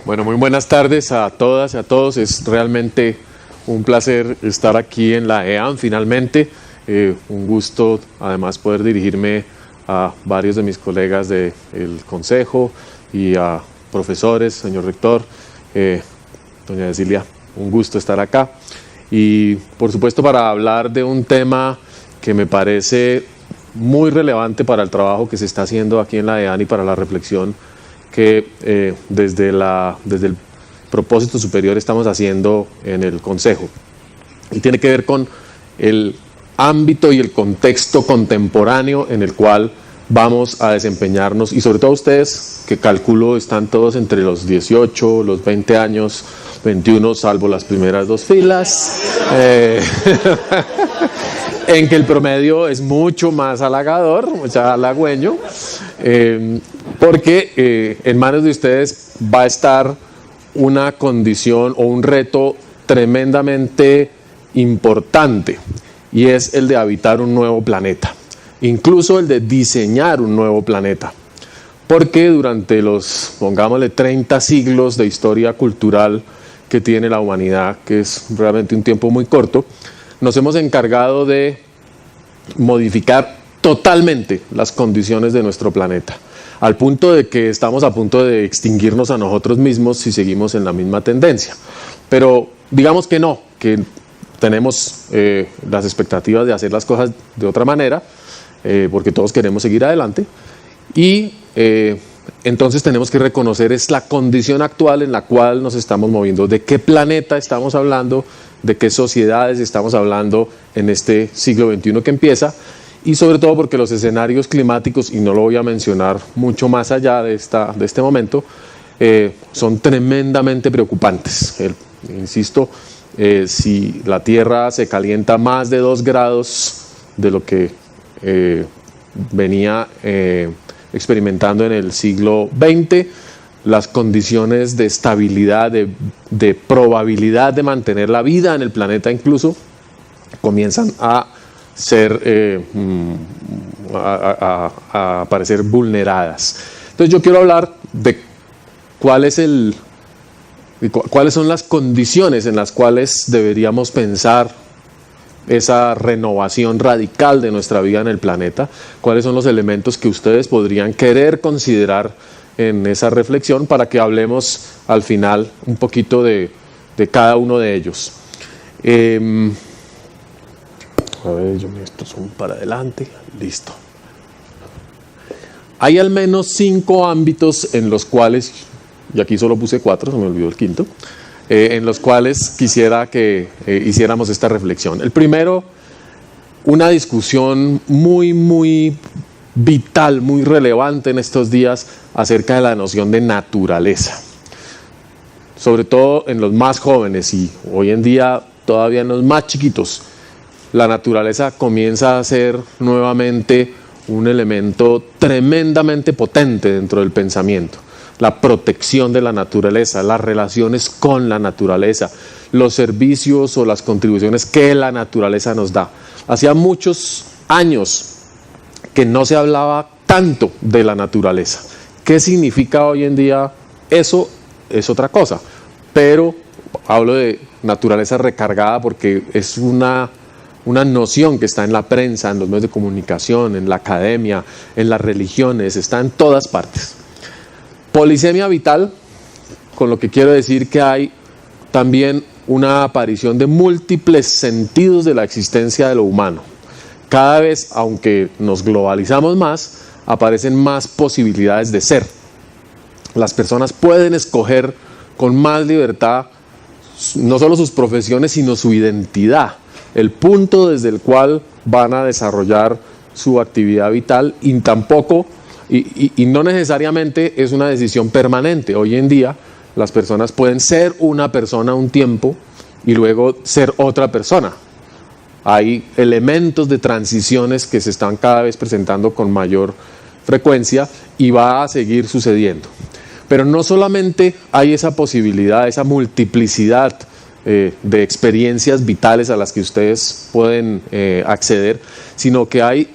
Bueno, muy buenas tardes a todas y a todos. Es realmente un placer estar aquí en la EAN finalmente. Un gusto además poder dirigirme a varios de mis colegas del Consejo y a profesores, señor rector, doña Cecilia, un gusto estar acá. Y por supuesto para hablar de un tema que me parece muy relevante para el trabajo que se está haciendo aquí en la EAN y para la reflexión que desde el propósito superior estamos haciendo en el Consejo. Y tiene que ver con el ámbito y el contexto contemporáneo en el cual vamos a desempeñarnos, y sobre todo ustedes, que calculo están todos entre los 18, los 20 años, 21, salvo las primeras dos filas, en que el promedio es mucho más halagador, mucho halagüeño, porque en manos de ustedes va a estar una condición o un reto tremendamente importante, y es el de habitar un nuevo planeta, incluso el de diseñar un nuevo planeta, porque durante los, pongámosle, 30 siglos de historia cultural que tiene la humanidad, que es realmente un tiempo muy corto, nos hemos encargado de modificar totalmente las condiciones de nuestro planeta, al punto de que estamos a punto de extinguirnos a nosotros mismos si seguimos en la misma tendencia. Pero digamos que no, que tenemos las expectativas de hacer las cosas de otra manera, porque todos queremos seguir adelante, y entonces tenemos que reconocer es la condición actual en la cual nos estamos moviendo, de qué planeta estamos hablando, de qué sociedades estamos hablando en este siglo XXI que empieza, y sobre todo porque los escenarios climáticos, y no lo voy a mencionar mucho más allá de este momento, son tremendamente preocupantes. Insisto, si la Tierra se calienta más de 2 grados de lo que venía experimentando en el siglo XX, las condiciones de estabilidad, de probabilidad de mantener la vida en el planeta incluso, comienzan a ser a parecer vulneradas. Entonces yo quiero hablar de cuáles son las condiciones en las cuales deberíamos pensar esa renovación radical de nuestra vida en el planeta, cuáles son los elementos que ustedes podrían querer considerar en esa reflexión, para que hablemos al final un poquito de cada uno de ellos. A ver, yo me esto zoom para adelante, listo. Hay al menos 5 ámbitos en los cuales, y aquí solo puse 4, se me olvidó el quinto, en los cuales quisiera que hiciéramos esta reflexión. El primero, una discusión muy vital, muy relevante en estos días acerca de la noción de naturaleza, sobre todo en los más jóvenes y hoy en día todavía en los más chiquitos. La naturaleza comienza a ser nuevamente un elemento tremendamente potente dentro del pensamiento. La protección de la naturaleza, las relaciones con la naturaleza, los servicios o las contribuciones que la naturaleza nos da. Hacía muchos años que no se hablaba tanto de la naturaleza. ¿Qué significa hoy en día? Eso es otra cosa, pero hablo de naturaleza recargada porque es una noción que está en la prensa, en los medios de comunicación, en la academia, en las religiones, está en todas partes. Polisemia vital, con lo que quiero decir que hay también una aparición de múltiples sentidos de la existencia de lo humano. Cada vez, aunque nos globalizamos más, aparecen más posibilidades de ser. Las personas pueden escoger con más libertad no solo sus profesiones, sino su identidad, el punto desde el cual van a desarrollar su actividad vital, y tampoco, y no necesariamente es una decisión permanente. Hoy en día las personas pueden ser una persona un tiempo y luego ser otra persona. Hay elementos de transiciones que se están cada vez presentando con mayor frecuencia y va a seguir sucediendo. Pero no solamente hay esa posibilidad, esa multiplicidad de experiencias vitales a las que ustedes pueden acceder, sino que hay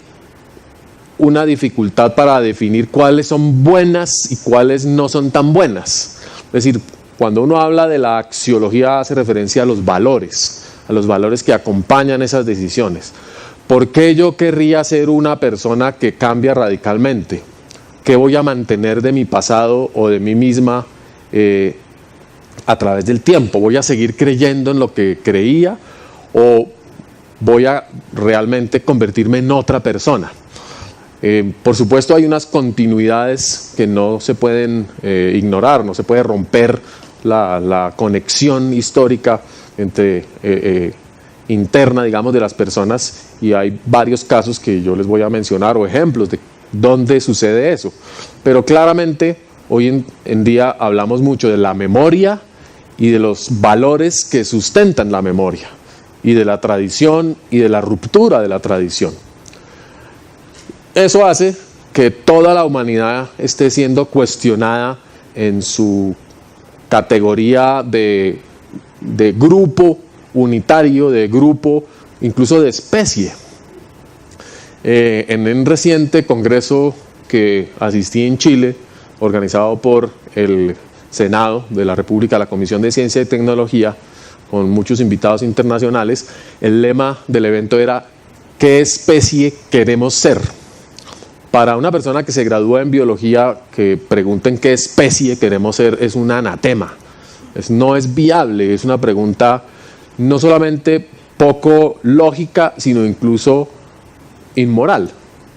una dificultad para definir cuáles son buenas y cuáles no son tan buenas. Es decir, cuando uno habla de la axiología hace referencia a los valores que acompañan esas decisiones. ¿Por qué yo querría ser una persona que cambia radicalmente? ¿Qué voy a mantener de mi pasado o de mí misma a través del tiempo? ¿Voy a seguir creyendo en lo que creía o voy a realmente convertirme en otra persona? Por supuesto hay unas continuidades que no se pueden ignorar, no se puede romper la conexión histórica interna, digamos, de las personas, y hay varios casos que yo les voy a mencionar o ejemplos de dónde sucede eso. Pero claramente hoy en día hablamos mucho de la memoria y de los valores que sustentan la memoria, y de la tradición y de la ruptura de la tradición. Eso hace que toda la humanidad esté siendo cuestionada en su categoría de grupo unitario, de grupo, incluso de especie. En un reciente congreso que asistí en Chile, organizado por el Senado de la República, la Comisión de Ciencia y Tecnología, con muchos invitados internacionales, el lema del evento era ¿qué especie queremos ser? Para una persona que se gradúa en biología, que pregunten qué especie queremos ser es un anatema. No es viable, es una pregunta no solamente poco lógica, sino incluso inmoral,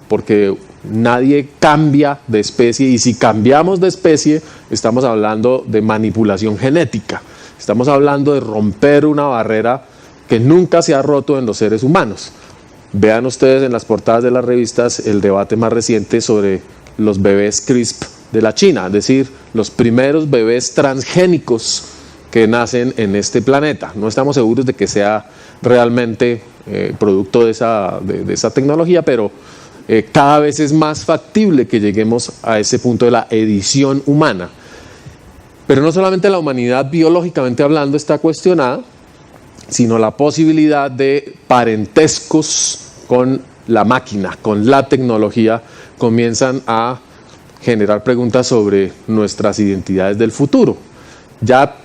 porque nadie cambia de especie, y si cambiamos de especie estamos hablando de manipulación genética, estamos hablando de romper una barrera que nunca se ha roto en los seres humanos. Vean ustedes en las portadas de las revistas el debate más reciente sobre los bebés CRISP de la China, es decir, los primeros bebés transgénicos que nacen en este planeta. No estamos seguros de que sea realmente producto de esa tecnología, pero cada vez es más factible que lleguemos a ese punto de la edición humana. Pero no solamente la humanidad biológicamente hablando está cuestionada, sino la posibilidad de parentescos con la máquina, con la tecnología, comienzan a generar preguntas sobre nuestras identidades del futuro. Ya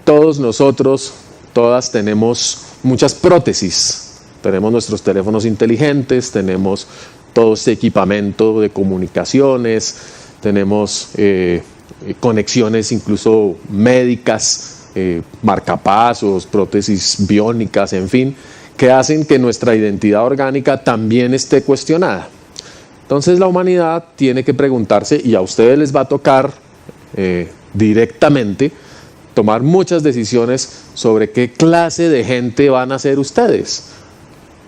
todos nosotros, todas tenemos muchas prótesis, tenemos nuestros teléfonos inteligentes, tenemos todo este equipamiento de comunicaciones, tenemos conexiones incluso médicas, marcapasos, prótesis biónicas, en fin, que hacen que nuestra identidad orgánica también esté cuestionada. Entonces la humanidad tiene que preguntarse, y a ustedes les va a tocar directamente tomar muchas decisiones sobre qué clase de gente van a ser ustedes.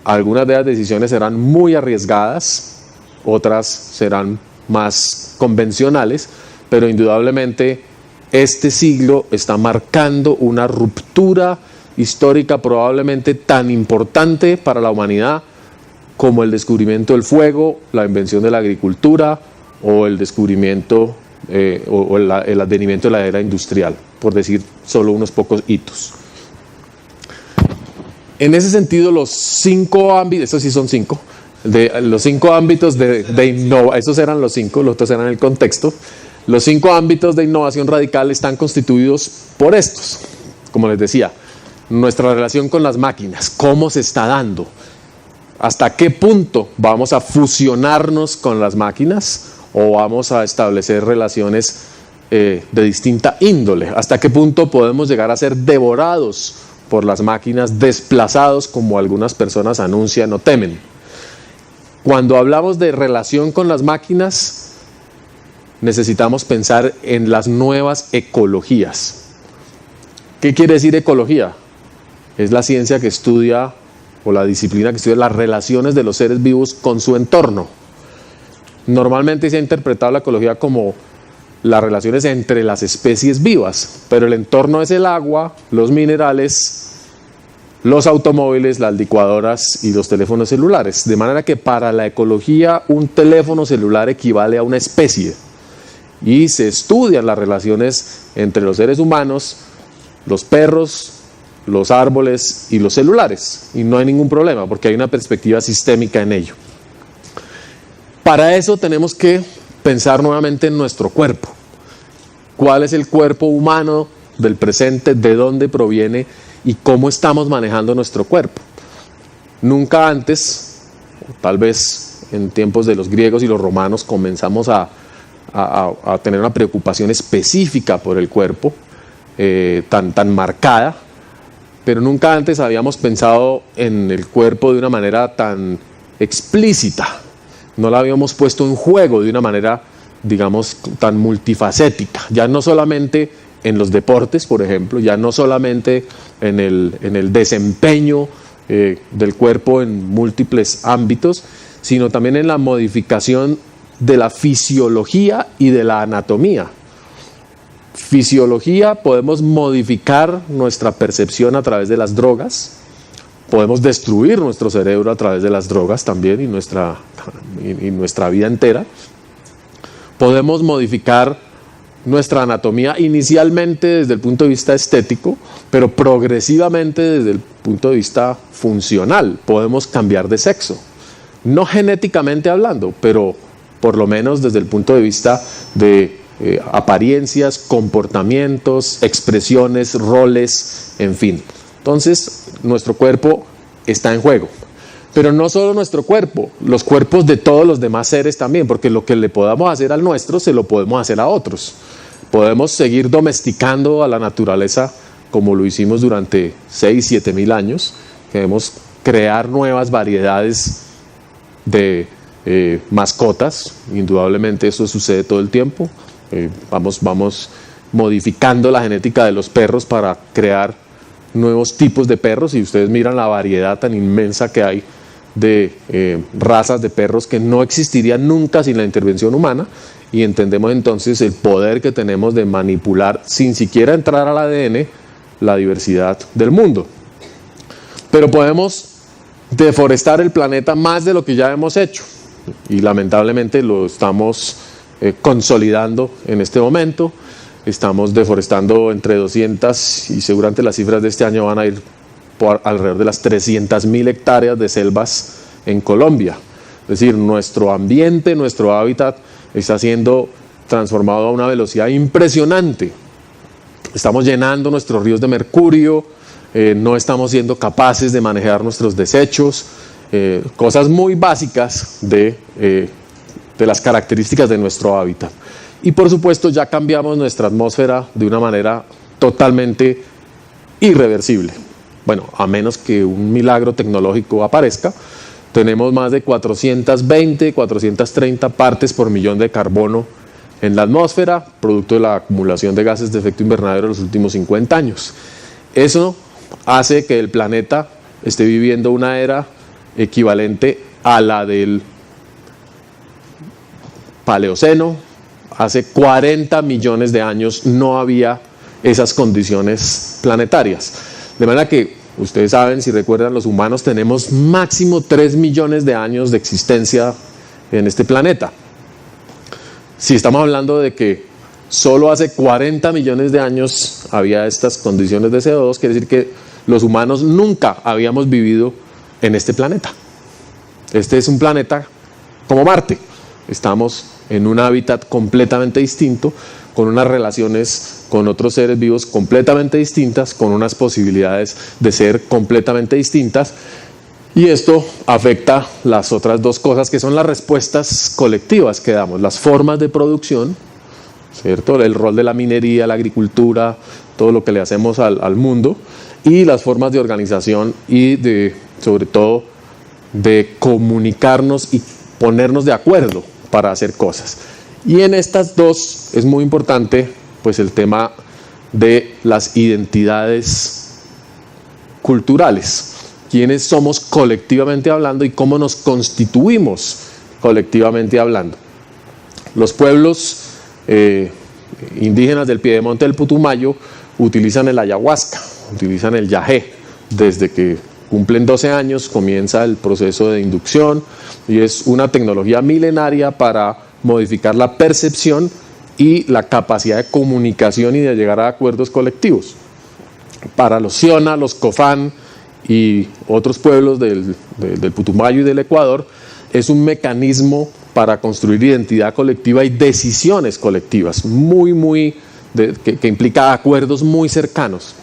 Algunas de las decisiones serán muy arriesgadas, otras serán más convencionales, pero indudablemente este siglo está marcando una ruptura histórica probablemente tan importante para la humanidad como el descubrimiento del fuego, la invención de la agricultura o el descubrimiento o el advenimiento de la era industrial, por decir solo unos pocos hitos. En ese sentido, los 5 ámbitos, estos sí son 5, los 5 ámbitos de innovación, esos eran los 5, los otros eran el contexto. Los 5 ámbitos de innovación radical están constituidos por estos. Como les decía, nuestra relación con las máquinas, cómo se está dando, hasta qué punto vamos a fusionarnos con las máquinas o vamos a establecer relaciones de distinta índole, hasta qué punto podemos llegar a ser devorados por las máquinas, desplazados como algunas personas anuncian o temen. Cuando hablamos de relación con las máquinas, necesitamos pensar en las nuevas ecologías. ¿Qué quiere decir ecología? Es la ciencia que estudia, o la disciplina que estudia las relaciones de los seres vivos con su entorno. Normalmente se ha interpretado la ecología como las relaciones entre las especies vivas, pero el entorno es el agua, los minerales, los automóviles, las licuadoras y los teléfonos celulares. De manera que para la ecología un teléfono celular equivale a una especie. y se estudian las relaciones entre los seres humanos, los perros, los árboles y los celulares, y no hay ningún problema porque hay una perspectiva sistémica en ello. Para eso tenemos que pensar nuevamente en nuestro cuerpo. ¿Cuál es el cuerpo humano del presente? ¿De dónde proviene? ¿Y cómo estamos manejando nuestro cuerpo? Nunca antes, tal vez en tiempos de los griegos y los romanos, comenzamos a tener una preocupación específica por el cuerpo, tan marcada, pero nunca antes habíamos pensado en el cuerpo de una manera tan explícita. No la habíamos puesto en juego de una manera, digamos, tan multifacética. Ya no solamente en los deportes, por ejemplo, ya no solamente en el desempeño del cuerpo en múltiples ámbitos, sino también en la modificación de la fisiología y de la anatomía. Fisiología, podemos modificar nuestra percepción a través de las drogas, podemos destruir nuestro cerebro a través de las drogas también y nuestra vida entera. Podemos modificar nuestra anatomía inicialmente desde el punto de vista estético, pero progresivamente desde el punto de vista funcional. Podemos cambiar de sexo, no genéticamente hablando, pero por lo menos desde el punto de vista de apariencias, comportamientos, expresiones, roles, en fin. Entonces, nuestro cuerpo está en juego. Pero no solo nuestro cuerpo, los cuerpos de todos los demás seres también, porque lo que le podamos hacer al nuestro, se lo podemos hacer a otros. Podemos seguir domesticando a la naturaleza como lo hicimos durante 6.000 a 7.000 años. Queremos crear nuevas variedades de mascotas. Indudablemente eso sucede todo el tiempo. Vamos modificando la genética de los perros para crear nuevos tipos de perros, y ustedes miran la variedad tan inmensa que hay de razas de perros que no existirían nunca sin la intervención humana, y entendemos entonces el poder que tenemos de manipular sin siquiera entrar al ADN la diversidad del mundo. Pero podemos deforestar el planeta más de lo que ya hemos hecho, y lamentablemente lo estamos consolidando en este momento. Estamos deforestando entre 200 y seguramente las cifras de este año van a ir por alrededor de las 300.000 hectáreas de selvas en Colombia. Es decir, nuestro ambiente, nuestro hábitat está siendo transformado a una velocidad impresionante. Estamos llenando nuestros ríos de mercurio, no estamos siendo capaces de manejar nuestros desechos, cosas muy básicas de las características de nuestro hábitat. Y por supuesto ya cambiamos nuestra atmósfera de una manera totalmente irreversible. Bueno, a menos que un milagro tecnológico aparezca, tenemos más de 420, 430 partes por millón de carbono en la atmósfera, producto de la acumulación de gases de efecto invernadero en los últimos 50 años. Eso hace que el planeta esté viviendo una era equivalente a la del Paleoceno. Hace 40 millones de años no había esas condiciones planetarias. De manera que, ustedes saben, si recuerdan, los humanos tenemos máximo 3 millones de años de existencia en este planeta. Si estamos hablando de que solo hace 40 millones de años había estas condiciones de CO2, quiere decir que los humanos nunca habíamos vivido en este planeta. Este es un planeta como Marte. Estamos en un hábitat completamente distinto, con unas relaciones con otros seres vivos completamente distintas, con unas posibilidades de ser completamente distintas, y esto afecta las otras dos cosas que son las respuestas colectivas que damos, las formas de producción, ¿cierto? El rol de la minería, la agricultura, todo lo que le hacemos al mundo, y las formas de organización y sobre todo de comunicarnos y ponernos de acuerdo para hacer cosas. Y en estas dos es muy importante pues el tema de las identidades culturales, quiénes somos colectivamente hablando y cómo nos constituimos colectivamente hablando. Los pueblos indígenas del Piedemonte del Putumayo utilizan el ayahuasca, utilizan el yagé. Desde que cumplen 12 años comienza el proceso de inducción, y es una tecnología milenaria para modificar la percepción y la capacidad de comunicación y de llegar a acuerdos colectivos. Para los Siona, los Cofán y otros pueblos del Putumayo y del Ecuador, es un mecanismo para construir identidad colectiva y decisiones colectivas, que implica acuerdos muy cercanos.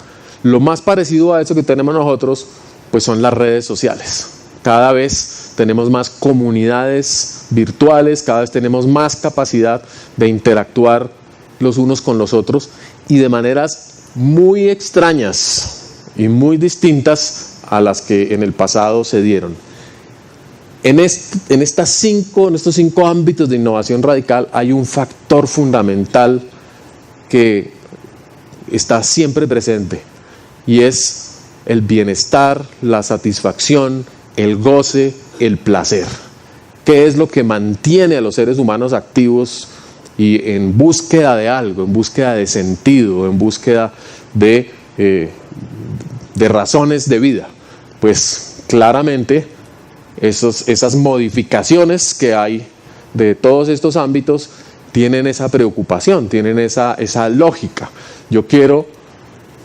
Lo más parecido a eso que tenemos nosotros, pues son las redes sociales. Cada vez tenemos más comunidades virtuales, cada vez tenemos más capacidad de interactuar los unos con los otros y de maneras muy extrañas y muy distintas a las que en el pasado se dieron. En estos 5 ámbitos de innovación radical hay un factor fundamental que está siempre presente y es el bienestar, la satisfacción, el goce, el placer. ¿Qué es lo que mantiene a los seres humanos activos y en búsqueda de algo, en búsqueda de sentido, en búsqueda de razones de vida? Pues claramente esas modificaciones que hay de todos estos ámbitos tienen esa preocupación, tienen esa lógica. Yo quiero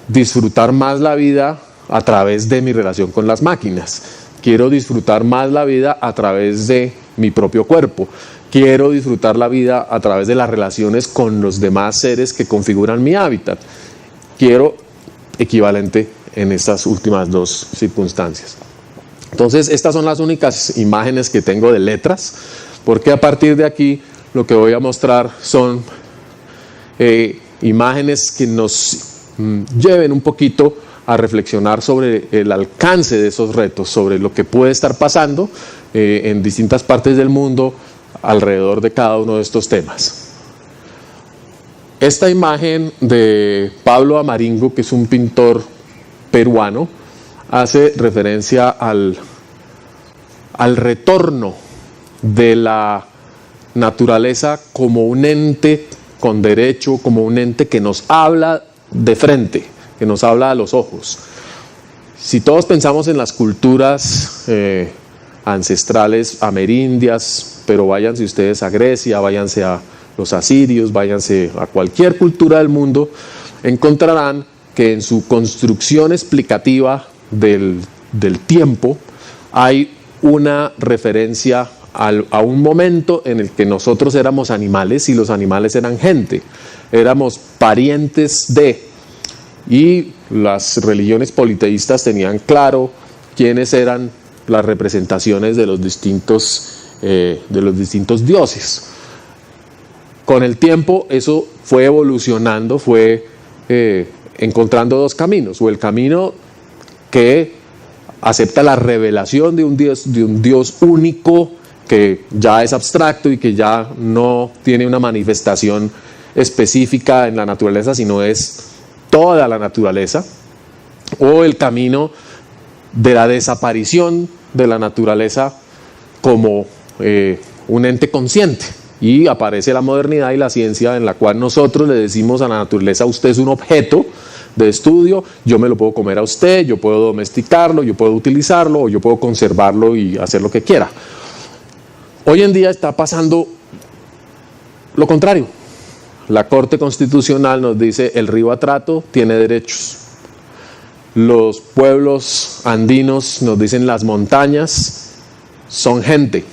disfrutar más la vida a través de mi relación con las máquinas. Quiero disfrutar más la vida a través de mi propio cuerpo. Quiero disfrutar la vida a través de las relaciones con los demás seres que configuran mi hábitat. Quiero equivalente en estas últimas 2 circunstancias. Entonces, estas son las únicas imágenes que tengo de letras, porque a partir de aquí lo que voy a mostrar son imágenes que nos lleven un poquito a reflexionar sobre el alcance de esos retos, sobre lo que puede estar pasando en distintas partes del mundo alrededor de cada uno de estos temas. Esta imagen de Pablo Amaringo, que es un pintor peruano, hace referencia al retorno de la naturaleza como un ente con derecho, como un ente que nos habla de frente, que nos habla a los ojos. Si todos pensamos en las culturas ancestrales amerindias, pero váyanse ustedes a Grecia, váyanse a los asirios, váyanse a cualquier cultura del mundo, encontrarán que en su construcción explicativa del tiempo hay una referencia a un momento en el que nosotros éramos animales y los animales eran gente, éramos parientes de, y las religiones politeístas tenían claro quiénes eran las representaciones de los distintos dioses. Con el tiempo eso fue evolucionando, fue encontrando 2 caminos, o el camino que acepta la revelación de un Dios único que ya es abstracto y que ya no tiene una manifestación específica en la naturaleza, sino es toda la naturaleza, o el camino de la desaparición de la naturaleza como un ente consciente, y aparece la modernidad y la ciencia en la cual nosotros le decimos a la naturaleza: usted es un objeto de estudio, yo me lo puedo comer a usted, yo puedo domesticarlo, yo puedo utilizarlo, o yo puedo conservarlo y hacer lo que quiera. Hoy en día está pasando lo contrario. La Corte Constitucional nos dice: el río Atrato tiene derechos. Los pueblos andinos nos dicen: las montañas son gente.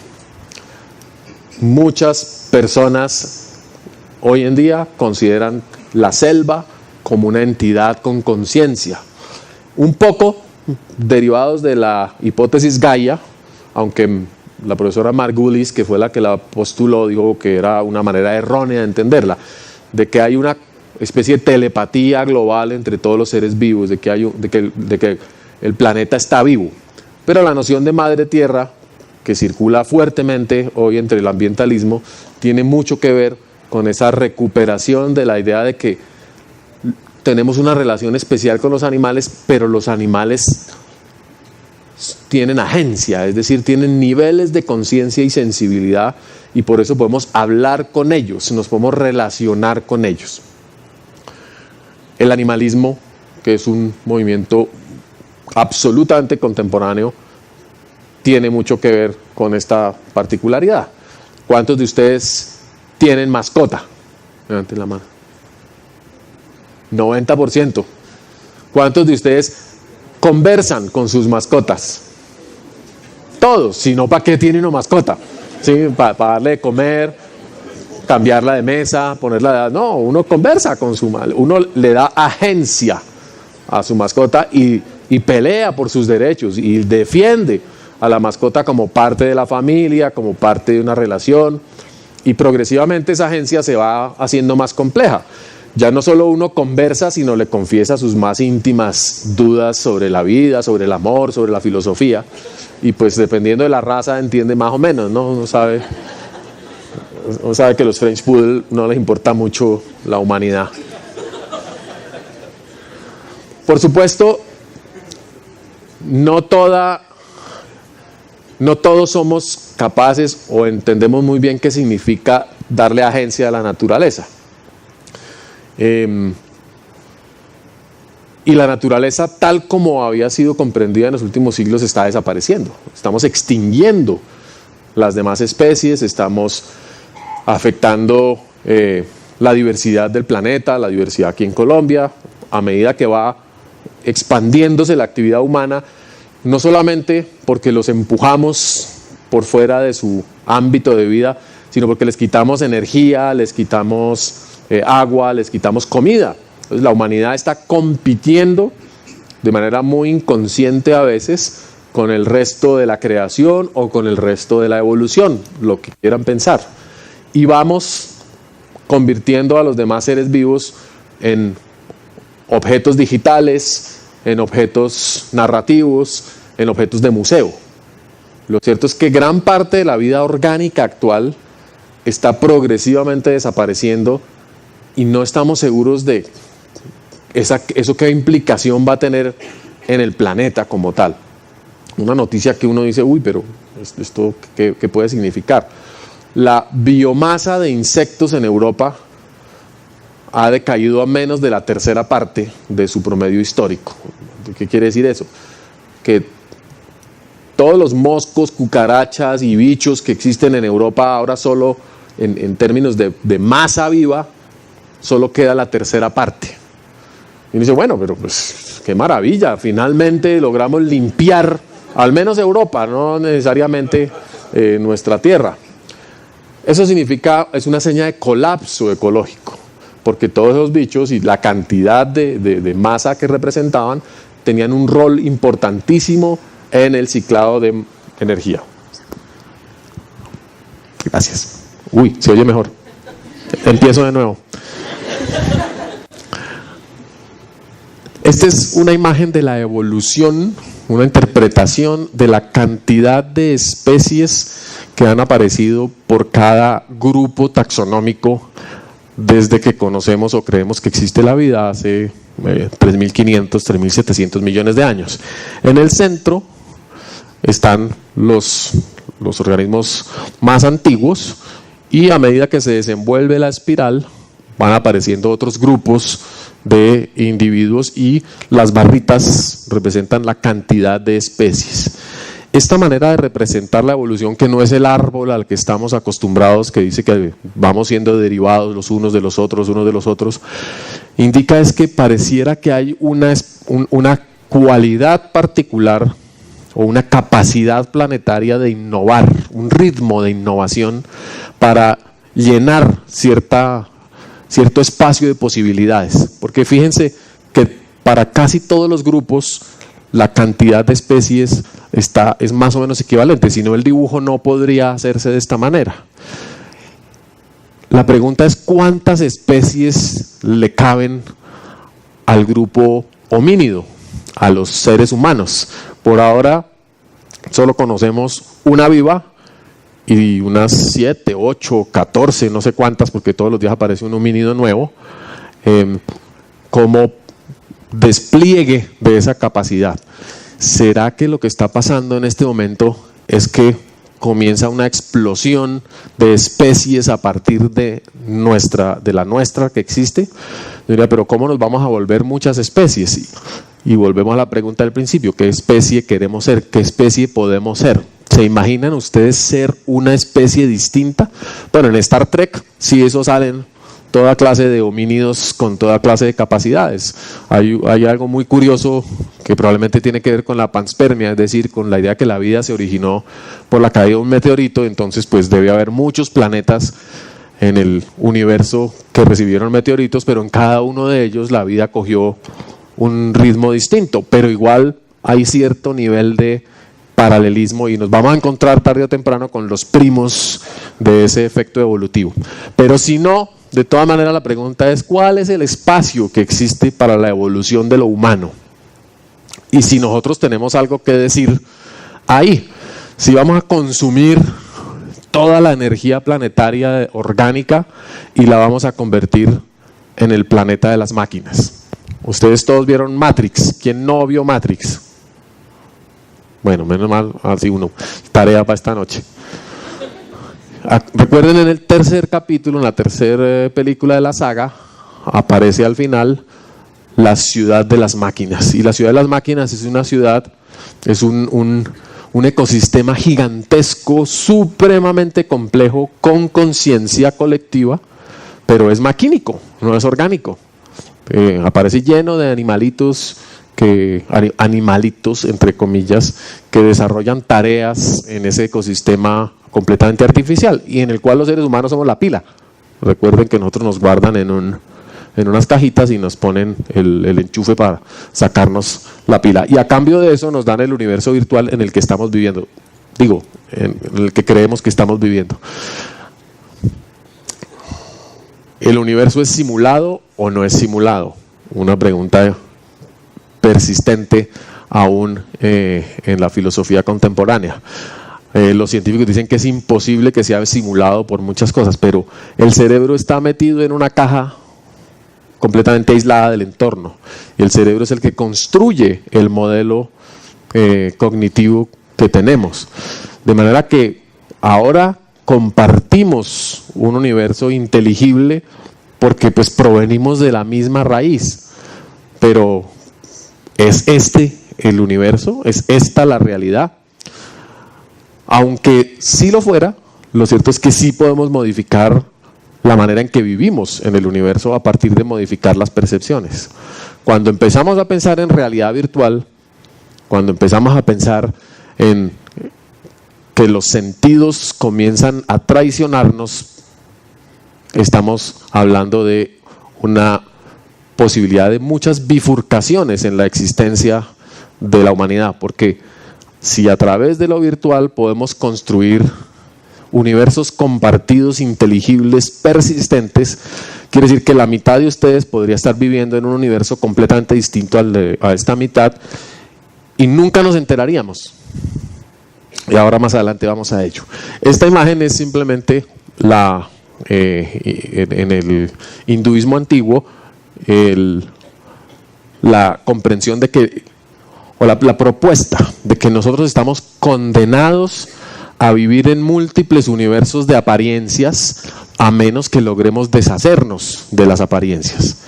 Muchas personas hoy en día consideran la selva como una entidad con conciencia, un poco derivados de la hipótesis Gaia, aunque la profesora Margulis, que fue la que la postuló, dijo que era una manera errónea de entenderla, de que hay una especie de telepatía global entre todos los seres vivos, de que el planeta está vivo. Pero la noción de madre tierra, que circula fuertemente hoy entre el ambientalismo, tiene mucho que ver con esa recuperación de la idea de que tenemos una relación especial con los animales, pero los animales tienen agencia, es decir, tienen niveles de conciencia y sensibilidad, y por eso podemos hablar con ellos, nos podemos relacionar con ellos. El animalismo, que es un movimiento absolutamente contemporáneo, tiene mucho que ver con esta particularidad. ¿Cuántos de ustedes tienen mascota? Levanten la mano. 90%. ¿Cuántos de ustedes conversan con sus mascotas? Todos, si no, ¿para qué tiene una mascota? ¿Sí? Para darle de comer, cambiarla de mesa, ponerla de... No, uno conversa con su mal, uno le da agencia a su mascota y pelea por sus derechos y defiende a la mascota como parte de la familia, como parte de una relación, y progresivamente esa agencia se va haciendo más compleja. Ya no solo uno conversa, sino le confiesa sus más íntimas dudas sobre la vida, sobre el amor, sobre la filosofía, y pues dependiendo de la raza entiende más o menos, ¿no? Uno sabe que a los French Poodle no les importa mucho la humanidad. Por supuesto, no todos somos capaces o entendemos muy bien qué significa darle agencia a la naturaleza. Y la naturaleza, tal como había sido comprendida en los últimos siglos, está desapareciendo. Estamos extinguiendo las demás especies, estamos afectando la diversidad del planeta, la diversidad aquí en Colombia, a medida que va expandiéndose la actividad humana, no solamente porque los empujamos por fuera de su ámbito de vida, sino porque les quitamos energía, les quitamos agua, les quitamos comida. Entonces, la humanidad está compitiendo de manera muy inconsciente a veces con el resto de la creación o con el resto de la evolución, lo que quieran pensar. Y vamos convirtiendo a los demás seres vivos en objetos digitales, en objetos narrativos, en objetos de museo. Lo cierto es que gran parte de la vida orgánica actual está progresivamente desapareciendo y no estamos seguros de eso qué implicación va a tener en el planeta como tal. Una noticia que uno dice, uy, pero ¿esto qué puede significar? La biomasa de insectos en Europa ha decaído a menos de la tercera parte de su promedio histórico. ¿Qué quiere decir eso? Que todos los moscos, cucarachas y bichos que existen en Europa ahora solo en términos de masa viva, solo queda la tercera parte. Y uno dice, bueno, pero pues qué maravilla, finalmente logramos limpiar al menos Europa, no necesariamente nuestra tierra. Eso significa, es una señal de colapso ecológico, porque todos esos bichos y la cantidad de masa que representaban tenían un rol importantísimo en el ciclado de energía. Gracias. Uy, se oye mejor. Empiezo de nuevo. Esta es una imagen de la evolución, una interpretación de la cantidad de especies que han aparecido por cada grupo taxonómico desde que conocemos o creemos que existe la vida hace 3.500, 3.700 millones de años. En el centro están los organismos más antiguos y a medida que se desenvuelve la espiral van apareciendo otros grupos de individuos y las barritas representan la cantidad de especies. Esta manera de representar la evolución, que no es el árbol al que estamos acostumbrados, que dice que vamos siendo derivados los unos de los otros, indica es que pareciera que hay una cualidad particular o una capacidad planetaria de innovar, un ritmo de innovación para llenar cierto espacio de posibilidades. Porque fíjense que para casi todos los grupos la cantidad de especies es más o menos equivalente, si no el dibujo no podría hacerse de esta manera. La pregunta es ¿cuántas especies le caben al grupo homínido, a los seres humanos? Por ahora solo conocemos una viva y unas 7, 8, 14, no sé cuántas, porque todos los días aparece un homínido nuevo, como despliegue de esa capacidad. ¿Será que lo que está pasando en este momento es que comienza una explosión de especies a partir de la nuestra que existe? Diría, pero ¿cómo nos vamos a volver muchas especies? Y volvemos a la pregunta del principio, ¿qué especie queremos ser? ¿Qué especie podemos ser? ¿Se imaginan ustedes ser una especie distinta? Bueno, en Star Trek sí eso salen toda clase de homínidos con toda clase de capacidades. Hay algo muy curioso que probablemente tiene que ver con la panspermia, es decir, con la idea que la vida se originó por la caída de un meteorito, entonces pues debe haber muchos planetas en el universo que recibieron meteoritos, pero en cada uno de ellos la vida cogió un ritmo distinto, pero igual hay cierto nivel de paralelismo y nos vamos a encontrar tarde o temprano con los primos de ese efecto evolutivo. Pero si no, de todas maneras la pregunta es ¿cuál es el espacio que existe para la evolución de lo humano? Y si nosotros tenemos algo que decir ahí, si vamos a consumir toda la energía planetaria orgánica y la vamos a convertir en el planeta de las máquinas. Ustedes todos vieron Matrix. ¿Quién no vio Matrix? Bueno, menos mal, así uno. Tarea para esta noche. Recuerden, en el tercer capítulo, en la tercera película de la saga, aparece al final la ciudad de las máquinas. Y la ciudad de las máquinas es una ciudad, es un ecosistema gigantesco, supremamente complejo, con conciencia colectiva, pero es maquínico, no es orgánico. Aparece lleno de animalitos entre comillas, que desarrollan tareas en ese ecosistema completamente artificial y en el cual los seres humanos somos la pila. Recuerden que nosotros nos guardan en unas cajitas y nos ponen el enchufe para sacarnos la pila. Y a cambio de eso nos dan el universo virtual en el que estamos viviendo. Digo, en el que creemos que estamos viviendo. ¿El universo es simulado o no es simulado? Una pregunta persistente aún en la filosofía contemporánea. Los científicos dicen que es imposible que sea simulado por muchas cosas, pero el cerebro está metido en una caja completamente aislada del entorno. Y el cerebro es el que construye el modelo cognitivo que tenemos. De manera que ahora compartimos un universo inteligible porque pues provenimos de la misma raíz. Pero ¿es este el universo? ¿Es esta la realidad? Aunque sí lo fuera, lo cierto es que sí podemos modificar la manera en que vivimos en el universo a partir de modificar las percepciones. Cuando empezamos a pensar en realidad virtual, cuando empezamos a pensar en que los sentidos comienzan a traicionarnos, estamos hablando de una posibilidad de muchas bifurcaciones en la existencia de la humanidad, porque si a través de lo virtual podemos construir universos compartidos, inteligibles, persistentes, quiere decir que la mitad de ustedes podría estar viviendo en un universo completamente distinto a esta mitad y nunca nos enteraríamos. Y ahora más adelante vamos a ello. Esta imagen es simplemente en el hinduismo antiguo, la comprensión de que, o la propuesta de que nosotros estamos condenados a vivir en múltiples universos de apariencias a menos que logremos deshacernos de las apariencias.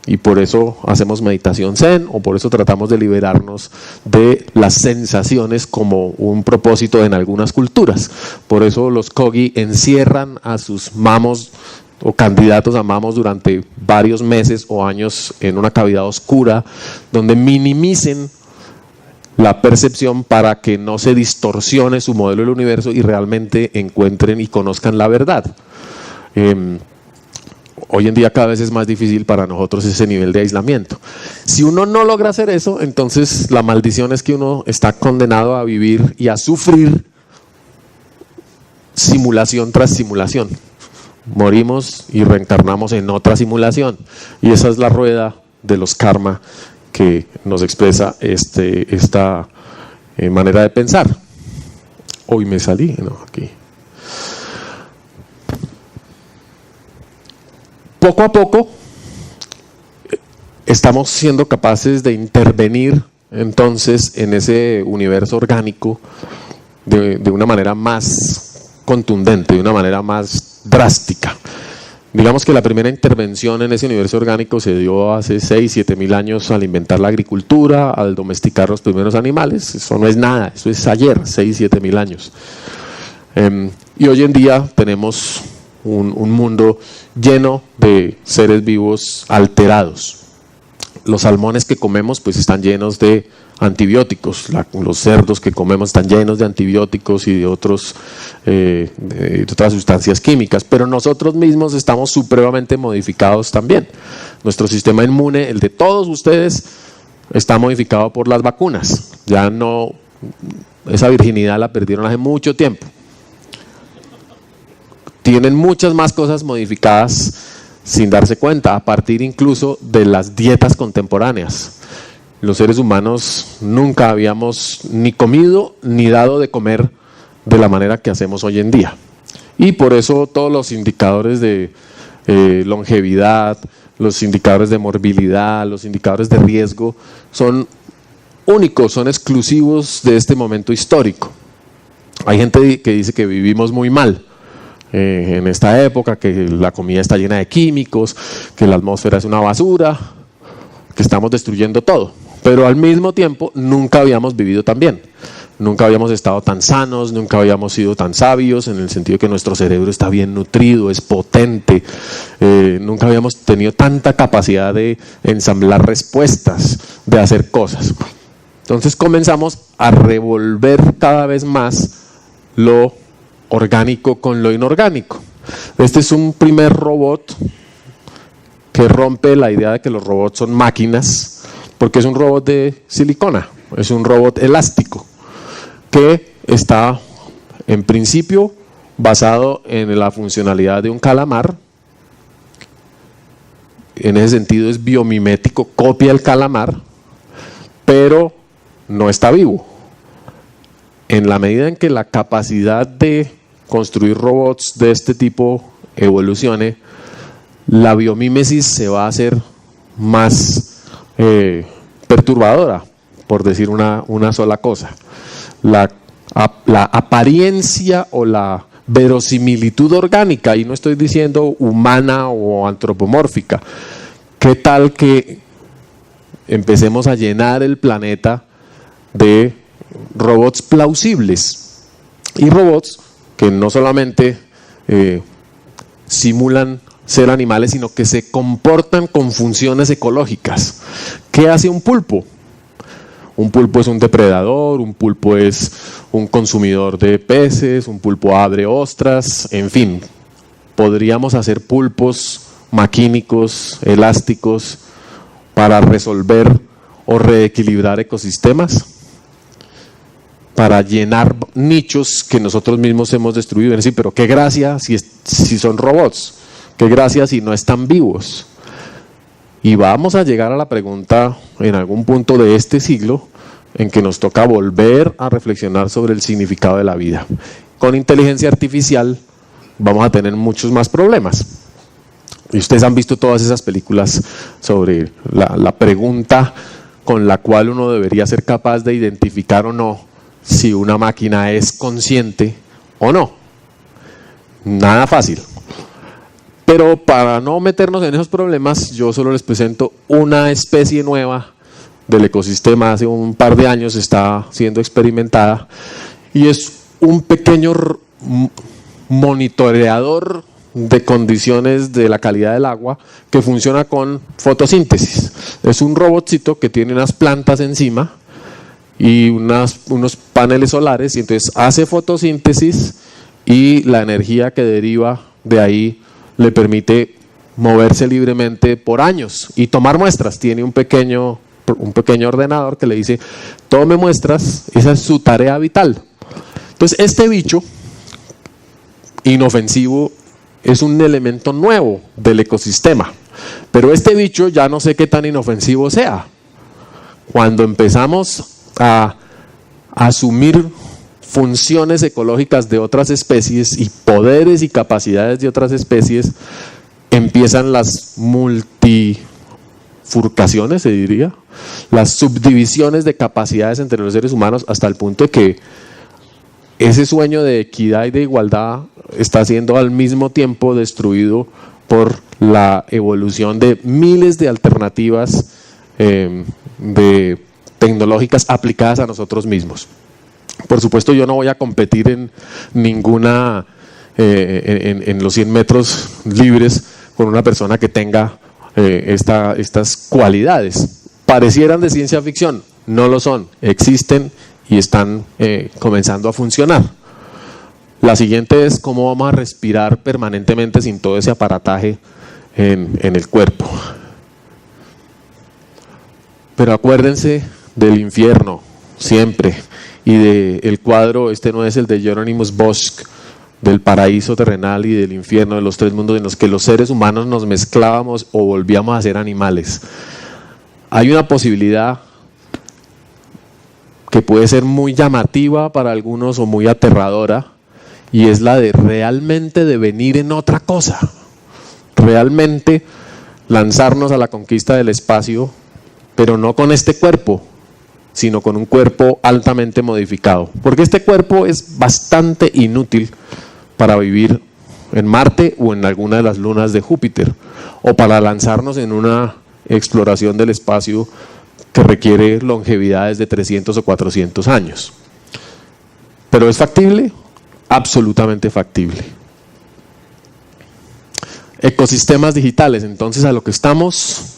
Y por eso hacemos meditación zen, o por eso tratamos de liberarnos de las sensaciones como un propósito en algunas culturas. Por eso los kogi encierran a sus mamos o candidatos a mamos durante varios meses o años en una cavidad oscura, donde minimicen la percepción para que no se distorsione su modelo del universo y realmente encuentren y conozcan la verdad. Hoy en día cada vez es más difícil para nosotros ese nivel de aislamiento. Si uno no logra hacer eso, entonces la maldición es que uno está condenado a vivir y a sufrir simulación tras simulación. Morimos y reencarnamos en otra simulación. Y esa es la rueda de los karma que nos expresa esta manera de pensar. Hoy me salí, no, aquí. Poco a poco estamos siendo capaces de intervenir entonces en ese universo orgánico de una manera más contundente, de una manera más drástica. Digamos que la primera intervención en ese universo orgánico se dio hace 6.000 a 7.000 años al inventar la agricultura, al domesticar los primeros animales. Eso no es nada, eso es ayer, 6.000 a 7.000 años. Y hoy en día tenemos un mundo lleno de seres vivos alterados. Los salmones que comemos pues están llenos de antibióticos, los cerdos que comemos están llenos de antibióticos y de otras sustancias químicas, pero nosotros mismos estamos supremamente modificados también. Nuestro sistema inmune, el de todos ustedes, está modificado por las vacunas. Ya no, esa virginidad la perdieron hace mucho tiempo. Tienen muchas más cosas modificadas sin darse cuenta, a partir incluso de las dietas contemporáneas. Los seres humanos nunca habíamos ni comido ni dado de comer de la manera que hacemos hoy en día. Y por eso todos los indicadores de longevidad, los indicadores de morbilidad, los indicadores de riesgo son únicos, son exclusivos de este momento histórico. Hay gente que dice que vivimos muy mal en esta época, que la comida está llena de químicos, que la atmósfera es una basura, que estamos destruyendo todo. Pero al mismo tiempo nunca habíamos vivido tan bien, nunca habíamos estado tan sanos, nunca habíamos sido tan sabios, en el sentido de que nuestro cerebro está bien nutrido, es potente, nunca habíamos tenido tanta capacidad de ensamblar respuestas, de hacer cosas. Entonces comenzamos a revolver cada vez más lo orgánico con lo inorgánico. Este es un primer robot que rompe la idea de que los robots son máquinas, porque es un robot de silicona, es un robot elástico, que está en principio basado en la funcionalidad de un calamar. En ese sentido es biomimético, copia el calamar, pero no está vivo. En la medida en que la capacidad de construir robots de este tipo evolucione, la biomímesis se va a hacer más perturbadora, por decir una sola cosa. La apariencia o la verosimilitud orgánica, y no estoy diciendo humana o antropomórfica, ¿qué tal que empecemos a llenar el planeta de robots plausibles? Y robots que no solamente simulan ser animales, sino que se comportan con funciones ecológicas. ¿Qué hace un pulpo? Un pulpo es un depredador, un pulpo es un consumidor de peces, un pulpo abre ostras, en fin. Podríamos hacer pulpos maquínicos, elásticos, para resolver o reequilibrar ecosistemas, para llenar nichos que nosotros mismos hemos destruido. Es decir, pero qué gracia si son robots, qué gracia si no están vivos. Y vamos a llegar a la pregunta en algún punto de este siglo en que nos toca volver a reflexionar sobre el significado de la vida. Con inteligencia artificial vamos a tener muchos más problemas. Y ustedes han visto todas esas películas sobre la pregunta con la cual uno debería ser capaz de identificar o no si una máquina es consciente o no. Nada fácil. Pero para no meternos en esos problemas, yo solo les presento una especie nueva del ecosistema. Hace un par de años está siendo experimentada y es un pequeño monitoreador de condiciones de la calidad del agua que funciona con fotosíntesis. Es un robotcito que tiene unas plantas encima y unos paneles solares, y entonces hace fotosíntesis y la energía que deriva de ahí le permite moverse libremente por años y tomar muestras. Tiene un pequeño ordenador que le dice, tome muestras, esa es su tarea vital. Entonces este bicho inofensivo es un elemento nuevo del ecosistema, pero este bicho ya no sé qué tan inofensivo sea. Cuando empezamos a asumir funciones ecológicas de otras especies y poderes y capacidades de otras especies, empiezan las multifurcaciones, se diría, las subdivisiones de capacidades entre los seres humanos, hasta el punto de que ese sueño de equidad y de igualdad está siendo al mismo tiempo destruido por la evolución de miles de alternativas tecnológicas aplicadas a nosotros mismos. Por supuesto, yo no voy a competir en ninguna en los 100 metros libres con una persona que tenga estas cualidades. Parecieran de ciencia ficción, no lo son, existen y están comenzando a funcionar. La siguiente es cómo vamos a respirar permanentemente sin todo ese aparataje en el cuerpo. Pero acuérdense del infierno, siempre, y del cuadro, este no es el de Hieronymus Bosch, del paraíso terrenal y del infierno, de los tres mundos en los que los seres humanos nos mezclábamos o volvíamos a ser animales. Hay una posibilidad que puede ser muy llamativa para algunos o muy aterradora, y es la de realmente devenir en otra cosa, realmente lanzarnos a la conquista del espacio, pero no con este cuerpo, sino con un cuerpo altamente modificado, porque este cuerpo es bastante inútil para vivir en Marte o en alguna de las lunas de Júpiter, o para lanzarnos en una exploración del espacio que requiere longevidades de 300 o 400 años. ¿Pero es factible? Absolutamente factible. Ecosistemas digitales, entonces a lo que estamos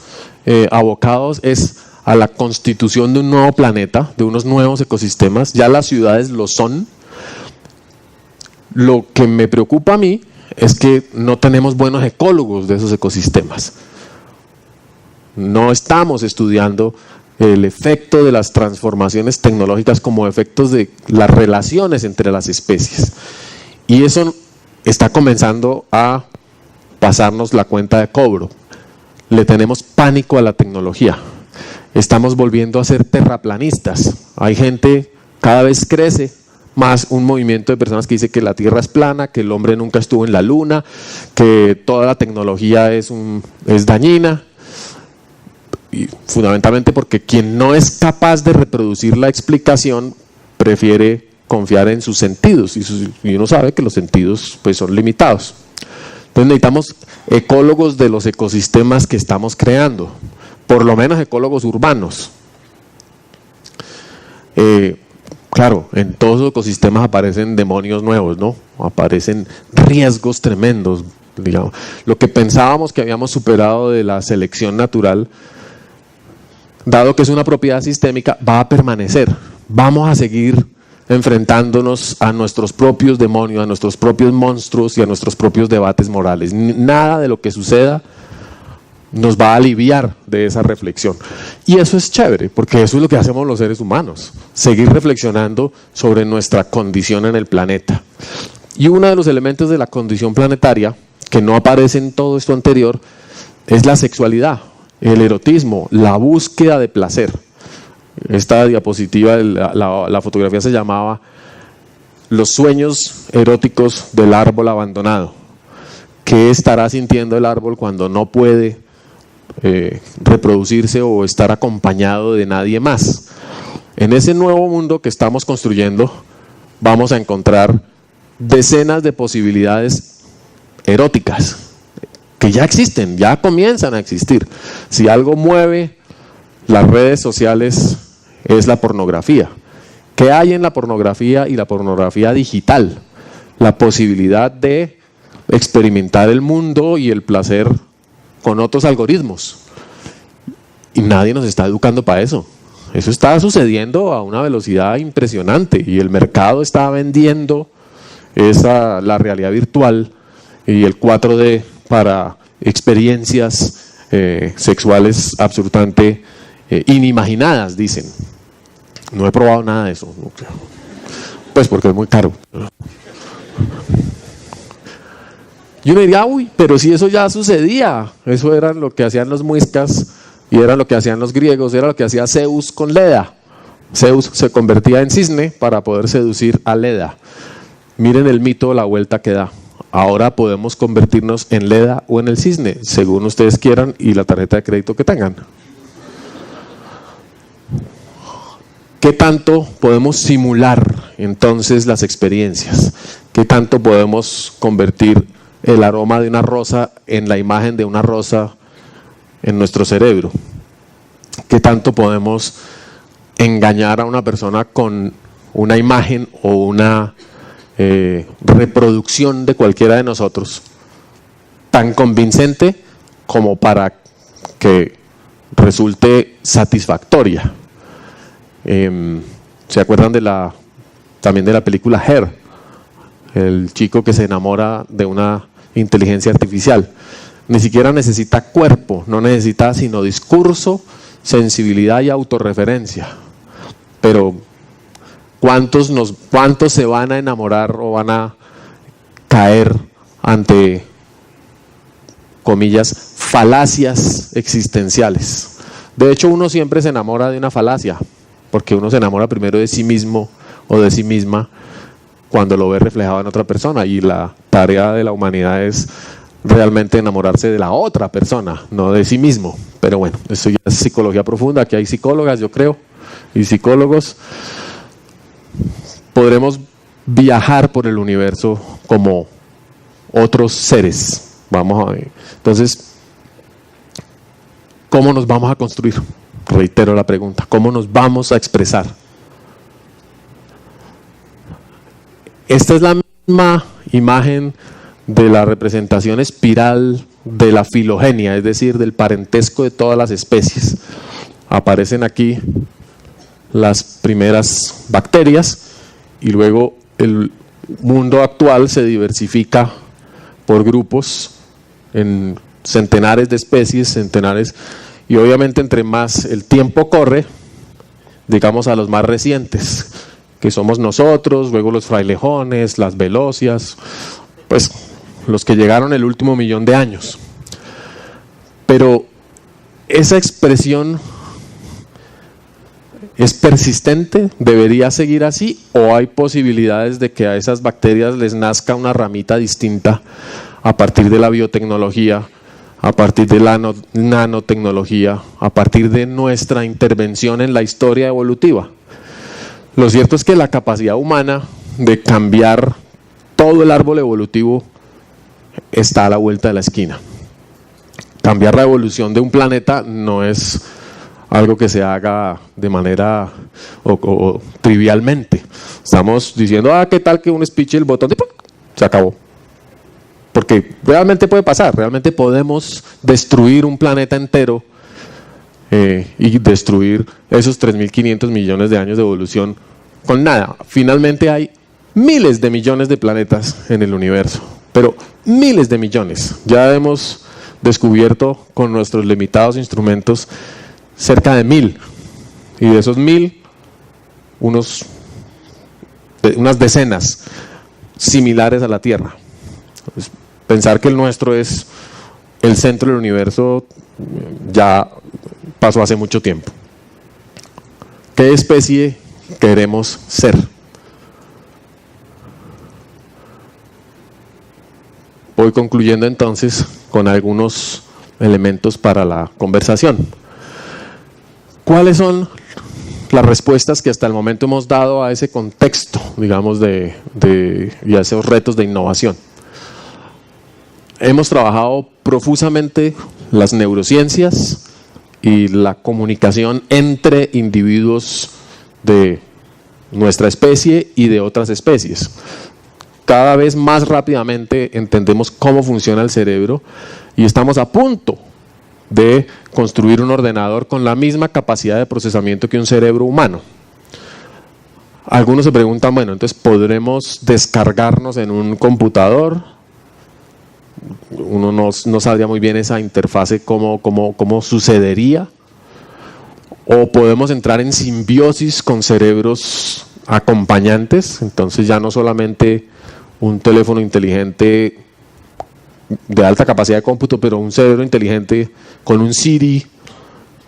abocados es a la constitución de un nuevo planeta, de unos nuevos ecosistemas. Ya las ciudades lo son. Lo que me preocupa a mí es que no tenemos buenos ecólogos de esos ecosistemas. No estamos estudiando el efecto de las transformaciones tecnológicas como efectos de las relaciones entre las especies. Y eso está comenzando a pasarnos la cuenta de cobro. Le tenemos pánico a la tecnología. Estamos volviendo a ser terraplanistas. Hay gente, cada vez crece más un movimiento de personas que dice que la Tierra es plana, que el hombre nunca estuvo en la Luna, que toda la tecnología es dañina. Y fundamentalmente porque quien no es capaz de reproducir la explicación prefiere confiar en sus sentidos, y uno sabe que los sentidos pues son limitados. Entonces necesitamos ecólogos de los ecosistemas que estamos creando, por lo menos ecólogos urbanos. Claro, en todos los ecosistemas aparecen demonios nuevos, ¿no? Aparecen riesgos tremendos, digamos. Lo que pensábamos que habíamos superado de la selección natural, dado que es una propiedad sistémica, va a permanecer. Vamos a seguir enfrentándonos a nuestros propios demonios, a nuestros propios monstruos y a nuestros propios debates morales. Nada de lo que suceda nos va a aliviar de esa reflexión. Y eso es chévere, porque eso es lo que hacemos los seres humanos, seguir reflexionando sobre nuestra condición en el planeta. Y uno de los elementos de la condición planetaria, que no aparece en todo esto anterior, es la sexualidad, el erotismo, la búsqueda de placer. Esta diapositiva, la fotografía se llamaba Los sueños eróticos del árbol abandonado. ¿Qué estará sintiendo el árbol cuando no puede reproducirse o estar acompañado de nadie más? En ese nuevo mundo que estamos construyendo vamos a encontrar decenas de posibilidades eróticas que ya existen, ya comienzan a existir. Si algo mueve las redes sociales es la pornografía. ¿Qué hay en la pornografía y la pornografía digital? La posibilidad de experimentar el mundo y el placer con otros algoritmos. Y nadie nos está educando para eso. Eso está sucediendo a una velocidad impresionante y el mercado está vendiendo la realidad virtual y el 4D para experiencias sexuales absolutamente inimaginadas, dicen. No he probado nada de eso, pues porque es muy caro. Y uno diría, uy, pero si eso ya sucedía, eso era lo que hacían los muiscas y era lo que hacían los griegos, era lo que hacía Zeus con Leda. Zeus se convertía en cisne para poder seducir a Leda. Miren el mito, la vuelta que da. Ahora podemos convertirnos en Leda o en el cisne, según ustedes quieran y la tarjeta de crédito que tengan. ¿Qué tanto podemos simular entonces las experiencias? ¿Qué tanto podemos convertir el aroma de una rosa en la imagen de una rosa en nuestro cerebro? ¿Qué tanto podemos engañar a una persona con una imagen o una reproducción de cualquiera de nosotros tan convincente como para que resulte satisfactoria. ¿Se acuerdan también de la película Her? El chico que se enamora de una inteligencia artificial. Ni siquiera necesita cuerpo, no necesita sino discurso, sensibilidad y autorreferencia. Pero ¿cuántos se van a enamorar o van a caer ante, comillas, falacias existenciales? De hecho, uno siempre se enamora de una falacia, porque uno se enamora primero de sí mismo o de sí misma cuando lo ve reflejado en otra persona, y la tarea de la humanidad es realmente enamorarse de la otra persona, no de sí mismo. Pero bueno, eso ya es psicología profunda. Aquí hay psicólogas, yo creo, y psicólogos. Podremos viajar por el universo como otros seres. Vamos a ver. Entonces, ¿cómo nos vamos a construir? Reitero la pregunta, ¿cómo nos vamos a expresar? Esta es la misma imagen de la representación espiral de la filogenia, es decir, del parentesco de todas las especies. Aparecen aquí las primeras bacterias y luego el mundo actual se diversifica por grupos en centenares de especies, y obviamente entre más el tiempo corre, digamos a los más recientes, que somos nosotros, luego los frailejones, las velocias, pues los que llegaron el último 1.000.000 de años. Pero esa expresión es persistente, debería seguir así, o hay posibilidades de que a esas bacterias les nazca una ramita distinta a partir de la biotecnología, a partir de la nanotecnología, a partir de nuestra intervención en la historia evolutiva. Lo cierto es que la capacidad humana de cambiar todo el árbol evolutivo está a la vuelta de la esquina. Cambiar la evolución de un planeta no es algo que se haga de manera o trivialmente. Estamos diciendo, ¿qué tal que un speech, el botón de ¡pum!, se acabó? Porque realmente puede pasar, realmente podemos destruir un planeta entero y destruir esos 3.500 millones de años de evolución con nada. Finalmente hay miles de millones de planetas en el universo, pero miles de millones. Ya hemos descubierto con nuestros limitados instrumentos cerca de 1.000, y de esos 1.000, unas decenas similares a la Tierra. Pues, pensar que el nuestro es el centro del universo ya pasó hace mucho tiempo. ¿Qué especie queremos ser? Voy concluyendo entonces con algunos elementos para la conversación. ¿Cuáles son las respuestas que hasta el momento hemos dado a ese contexto, digamos, y a esos retos de innovación? Hemos trabajado profusamente las neurociencias y la comunicación entre individuos de nuestra especie y de otras especies. Cada vez más rápidamente entendemos cómo funciona el cerebro y estamos a punto de construir un ordenador con la misma capacidad de procesamiento que un cerebro humano. Algunos se preguntan, bueno, entonces ¿podremos descargarnos en un computador? Uno no sabría muy bien esa interfase cómo sucedería. O podemos entrar en simbiosis con cerebros acompañantes, entonces ya no solamente un teléfono inteligente de alta capacidad de cómputo, pero un cerebro inteligente con un Siri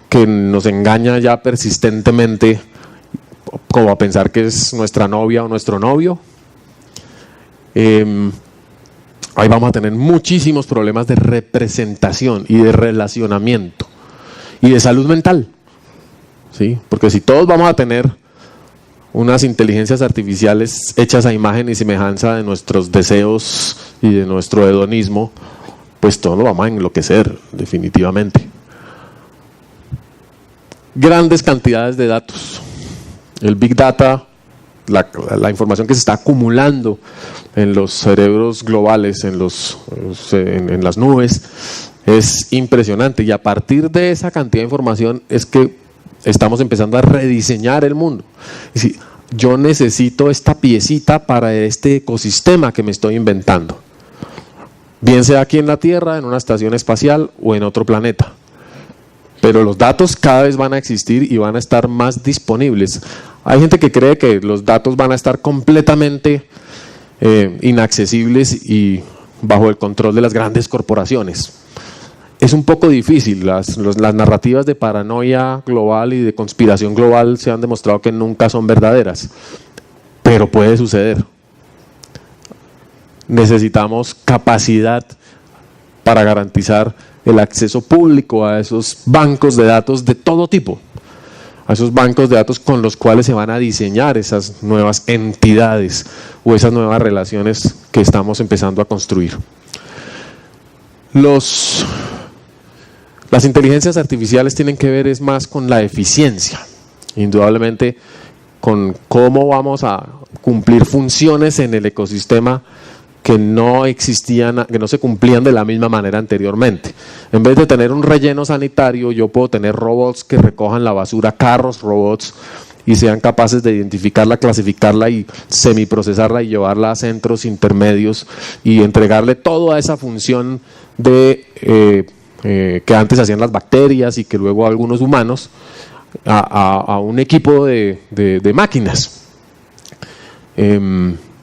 que nos engaña ya persistentemente, como a pensar que es nuestra novia o nuestro novio. Ahí vamos a tener muchísimos problemas de representación y de relacionamiento y de salud mental, ¿sí? Porque si todos vamos a tener unas inteligencias artificiales hechas a imagen y semejanza de nuestros deseos y de nuestro hedonismo, pues todos lo vamos a enloquecer, definitivamente. Grandes cantidades de datos. El Big Data la información que se está acumulando en los cerebros globales, en las nubes, es impresionante. Y a partir de esa cantidad de información es que estamos empezando a rediseñar el mundo. Es decir, yo necesito esta piecita para este ecosistema que me estoy inventando. Bien sea aquí en la Tierra, en una estación espacial o en otro planeta. Pero los datos cada vez van a existir y van a estar más disponibles. Hay gente que cree que los datos van a estar completamente inaccesibles y bajo el control de las grandes corporaciones. Es un poco difícil. Las narrativas de paranoia global y de conspiración global se han demostrado que nunca son verdaderas. Pero puede suceder. Necesitamos capacidad para garantizar el acceso público a esos bancos de datos de todo tipo, a esos bancos de datos con los cuales se van a diseñar esas nuevas entidades o esas nuevas relaciones que estamos empezando a construir. Las inteligencias artificiales tienen que ver es más con la eficiencia, indudablemente con cómo vamos a cumplir funciones en el ecosistema que no existían, que no se cumplían de la misma manera anteriormente. En vez de tener un relleno sanitario, yo puedo tener robots que recojan la basura, carros, robots, y sean capaces de identificarla, clasificarla y semiprocesarla y llevarla a centros intermedios y entregarle toda esa función que antes hacían las bacterias y que luego algunos humanos a un equipo de máquinas.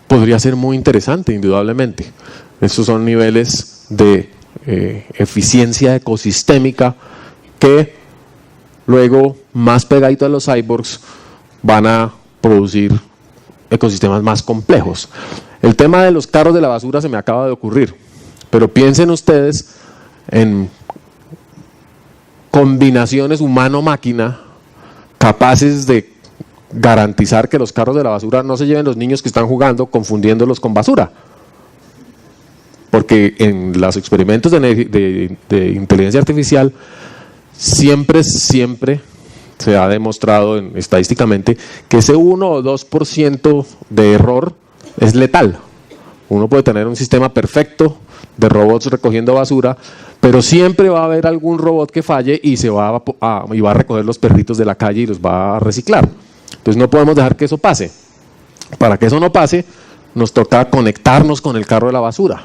Podría ser muy interesante, indudablemente. Estos son niveles de eficiencia ecosistémica que luego, más pegadito a los cyborgs, van a producir ecosistemas más complejos. El tema de los carros de la basura se me acaba de ocurrir, pero piensen ustedes en combinaciones humano-máquina capaces de garantizar que los carros de la basura no se lleven los niños que están jugando confundiéndolos con basura, porque en los experimentos de inteligencia artificial siempre se ha demostrado estadísticamente que ese 1 o 2% de error es letal. Uno puede tener un sistema perfecto de robots recogiendo basura, pero siempre va a haber algún robot que falle y va a recoger los perritos de la calle y los va a reciclar. Entonces no podemos dejar que eso pase. Para que eso no pase, nos toca conectarnos con el carro de la basura.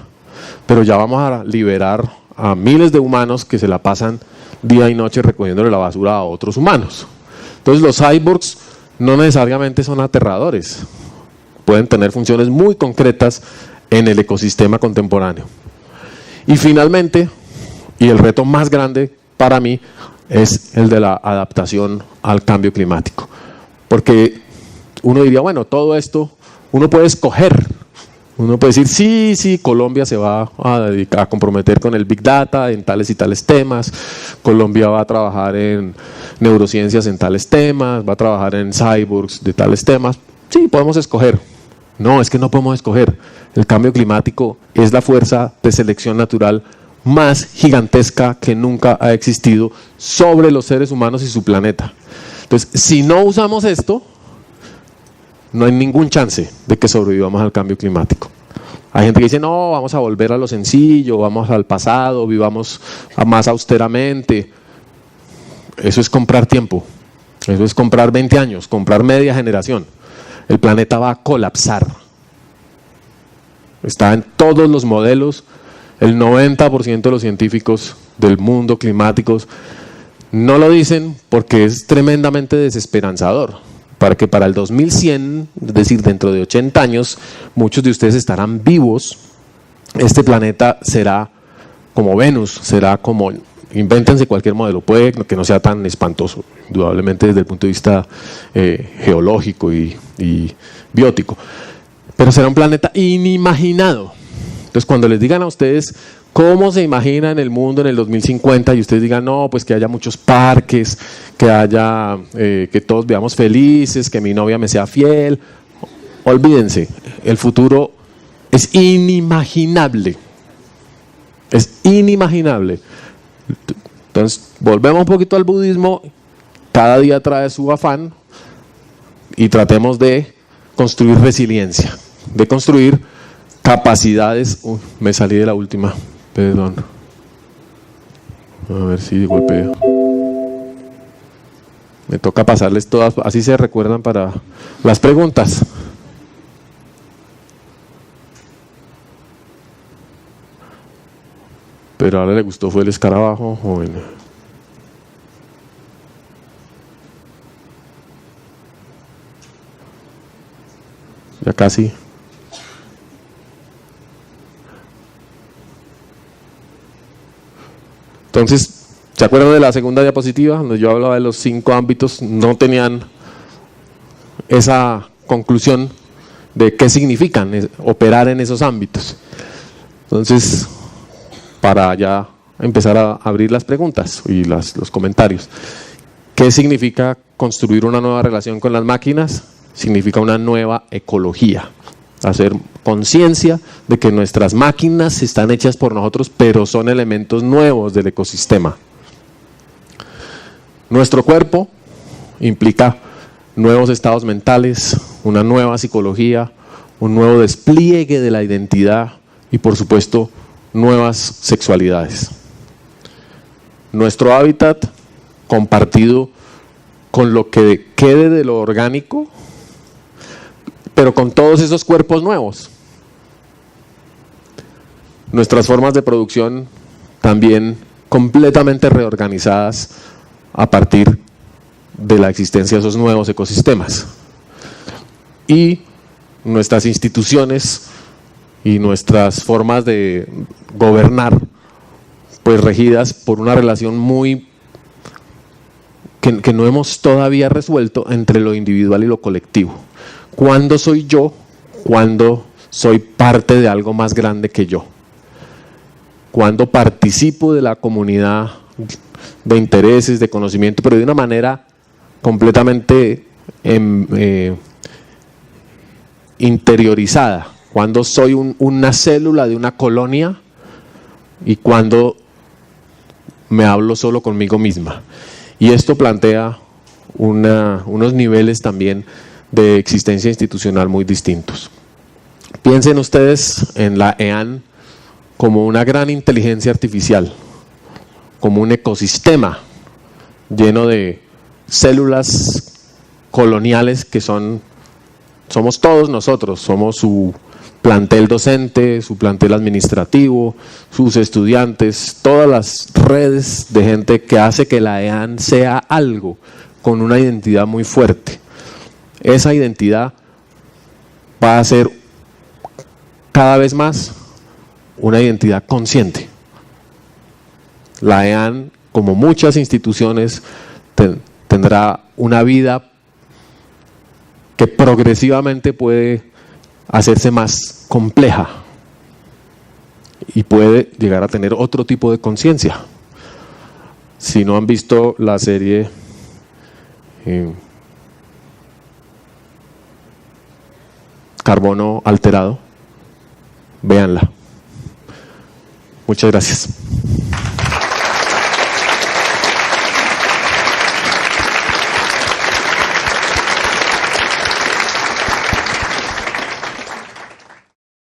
Pero ya vamos a liberar a miles de humanos que se la pasan día y noche recogiéndole la basura a otros humanos. Entonces los cyborgs no necesariamente son aterradores. Pueden tener funciones muy concretas en el ecosistema contemporáneo. Y finalmente, y el reto más grande para mí, es el de la adaptación al cambio climático. Porque uno diría, bueno, todo esto, uno puede escoger, uno puede decir, sí, Colombia se va a comprometer con el Big Data en tales y tales temas, Colombia va a trabajar en neurociencias en tales temas, va a trabajar en cyborgs de tales temas. Sí, podemos escoger. No, es que no podemos escoger. El cambio climático es la fuerza de selección natural más gigantesca que nunca ha existido sobre los seres humanos y su planeta. Entonces, si no usamos esto, no hay ningún chance de que sobrevivamos al cambio climático. Hay gente que dice, no, vamos a volver a lo sencillo, vamos al pasado, vivamos más austeramente. Eso es comprar tiempo, eso es comprar 20 años, comprar media generación. El planeta va a colapsar. Está en todos los modelos, el 90% de los científicos del mundo climáticos no lo dicen porque es tremendamente desesperanzador. Para que para el 2100, es decir, dentro de 80 años, muchos de ustedes estarán vivos. Este planeta será como Venus, será como, invéntense cualquier modelo, puede que no sea tan espantoso, indudablemente desde el punto de vista geológico y biótico, pero será un planeta inimaginado. Entonces, cuando les digan a ustedes cómo se imaginan el mundo en el 2050 y ustedes digan, no, pues que haya muchos parques, que haya, que todos vivamos felices, que mi novia me sea fiel, olvídense, el futuro es inimaginable. Es inimaginable. Entonces, volvemos un poquito al budismo, cada día trae su afán y tratemos de construir resiliencia, de construir capacidades. Me salí de la última, perdón. A ver si golpeo. Me toca pasarles todas, así se recuerdan para las preguntas. Pero ahora le gustó fue el escarabajo, joven. Ya casi. Entonces, ¿se acuerdan de la segunda diapositiva? Donde yo hablaba de los 5 ámbitos, no tenían esa conclusión de qué significan operar en esos ámbitos. Entonces, para ya empezar a abrir las preguntas y los comentarios. ¿Qué significa construir una nueva relación con las máquinas? Significa una nueva ecología. Hacer conciencia de que nuestras máquinas están hechas por nosotros, pero son elementos nuevos del ecosistema. Nuestro cuerpo implica nuevos estados mentales, una nueva psicología, un nuevo despliegue de la identidad y, por supuesto, nuevas sexualidades. Nuestro hábitat compartido con lo que quede de lo orgánico, pero con todos esos cuerpos nuevos. Nuestras formas de producción también completamente reorganizadas a partir de la existencia de esos nuevos ecosistemas. Y nuestras instituciones y nuestras formas de gobernar, pues regidas por una relación muy que no hemos todavía resuelto entre lo individual y lo colectivo. ¿Cuándo soy yo? ¿Cuándo soy parte de algo más grande que yo? ¿Cuándo participo de la comunidad de intereses, de conocimiento, pero de una manera completamente interiorizada? ¿Cuándo soy una célula de una colonia? ¿Y cuándo me hablo solo conmigo misma? Y esto plantea unos niveles también de existencia institucional muy distintos. Piensen ustedes en la EAN como una gran inteligencia artificial, como un ecosistema lleno de células coloniales que somos todos nosotros, somos su plantel docente, su plantel administrativo, sus estudiantes, todas las redes de gente que hace que la EAN sea algo con una identidad muy fuerte. Esa identidad va a ser cada vez más una identidad consciente. La EAN, como muchas instituciones, tendrá una vida que progresivamente puede hacerse más compleja y puede llegar a tener otro tipo de conciencia. Si no han visto la serie Carbono Alterado, véanla. Muchas gracias.